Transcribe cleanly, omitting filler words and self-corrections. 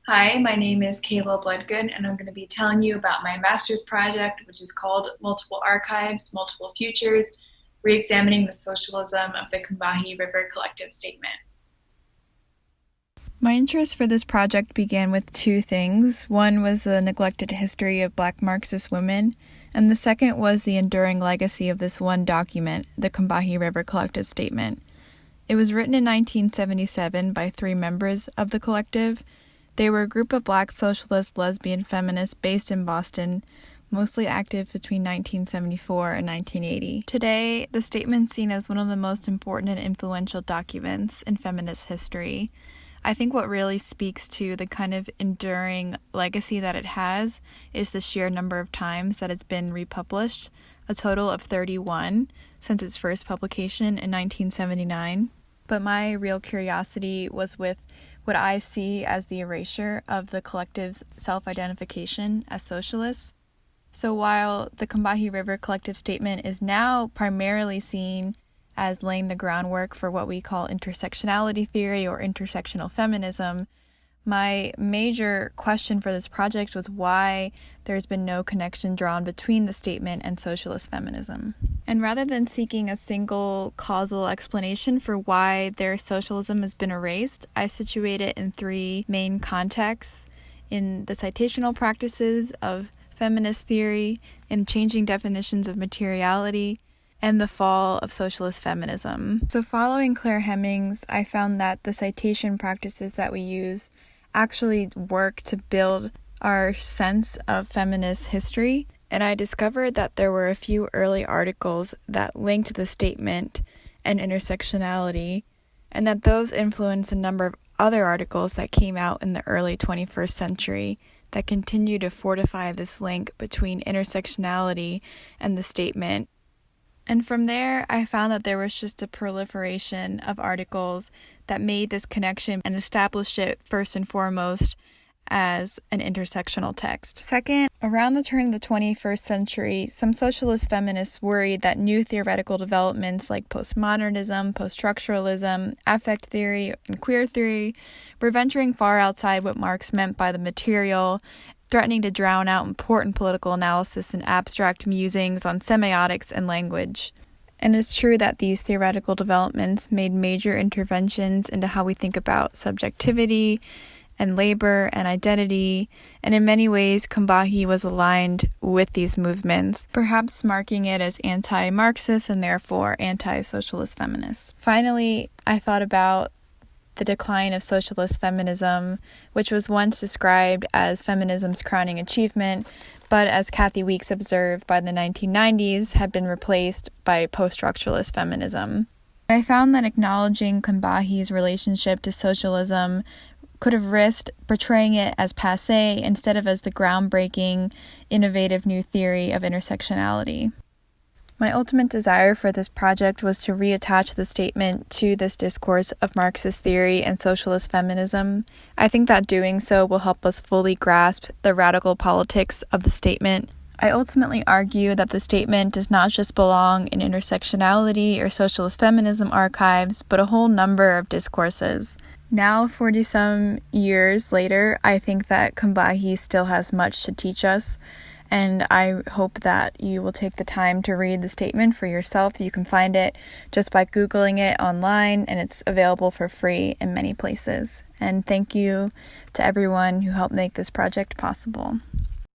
Hi, my name is Kayla Bloodgood, and I'm going to be telling you about my master's project, which is called Multiple Archives, Multiple Futures, Reexamining the Socialism of the Combahee River Collective Statement. My interest for this project began with two things. One was the neglected history of Black Marxist women, and the second was the enduring legacy of this one document, the Combahee River Collective Statement. It was written in 1977 by three members of the collective. They were a group of Black socialist lesbian feminists based in Boston, mostly active between 1974 and 1980. Today, the statement's seen as one of the most important and influential documents in feminist history. I think what really speaks to the kind of enduring legacy that it has is the sheer number of times that it's been republished, a total of 31 since its first publication in 1979. But my real curiosity was with what I see as the erasure of the collective's self-identification as socialists. So while the Combahee River Collective Statement is now primarily seen as laying the groundwork for what we call intersectionality theory or intersectional feminism, my major question for this project was why there's been no connection drawn between the statement and socialist feminism. And rather than seeking a single causal explanation for why their socialism has been erased, I situate it in three main contexts: in the citational practices of feminist theory, in changing definitions of materiality, and the fall of socialist feminism. So following Claire Hemmings, I found that the citation practices that we use actually work to build our sense of feminist history. And I discovered that there were a few early articles that linked the statement and intersectionality, and that those influenced a number of other articles that came out in the early 21st century that continue to fortify this link between intersectionality and the statement. And from there, I found that there was just a proliferation of articles that made this connection and established it first and foremost as an intersectional text. Second, around the turn of the 21st century, some socialist feminists worried that new theoretical developments like postmodernism, post-structuralism, affect theory, and queer theory were venturing far outside what Marx meant by the material, threatening to drown out important political analysis and abstract musings on semiotics and language. And it's true that these theoretical developments made major interventions into how we think about subjectivity and labor and identity, and in many ways Combahee was aligned with these movements, perhaps marking it as anti-Marxist and therefore anti-socialist feminist. Finally, I thought about the decline of socialist feminism, which was once described as feminism's crowning achievement, but as Kathy Weeks observed, by the 1990s had been replaced by post-structuralist feminism. I found that acknowledging Combahee's relationship to socialism could have risked portraying it as passé instead of as the groundbreaking, innovative new theory of intersectionality. My ultimate desire for this project was to reattach the statement to this discourse of Marxist theory and socialist feminism. I think that doing so will help us fully grasp the radical politics of the statement. I ultimately argue that the statement does not just belong in intersectionality or socialist feminism archives, but a whole number of discourses. Now, 40-some years later, I think that Combahee still has much to teach us, and I hope that you will take the time to read the statement for yourself. You can find it just by Googling it online, and it's available for free in many places. And thank you to everyone who helped make this project possible.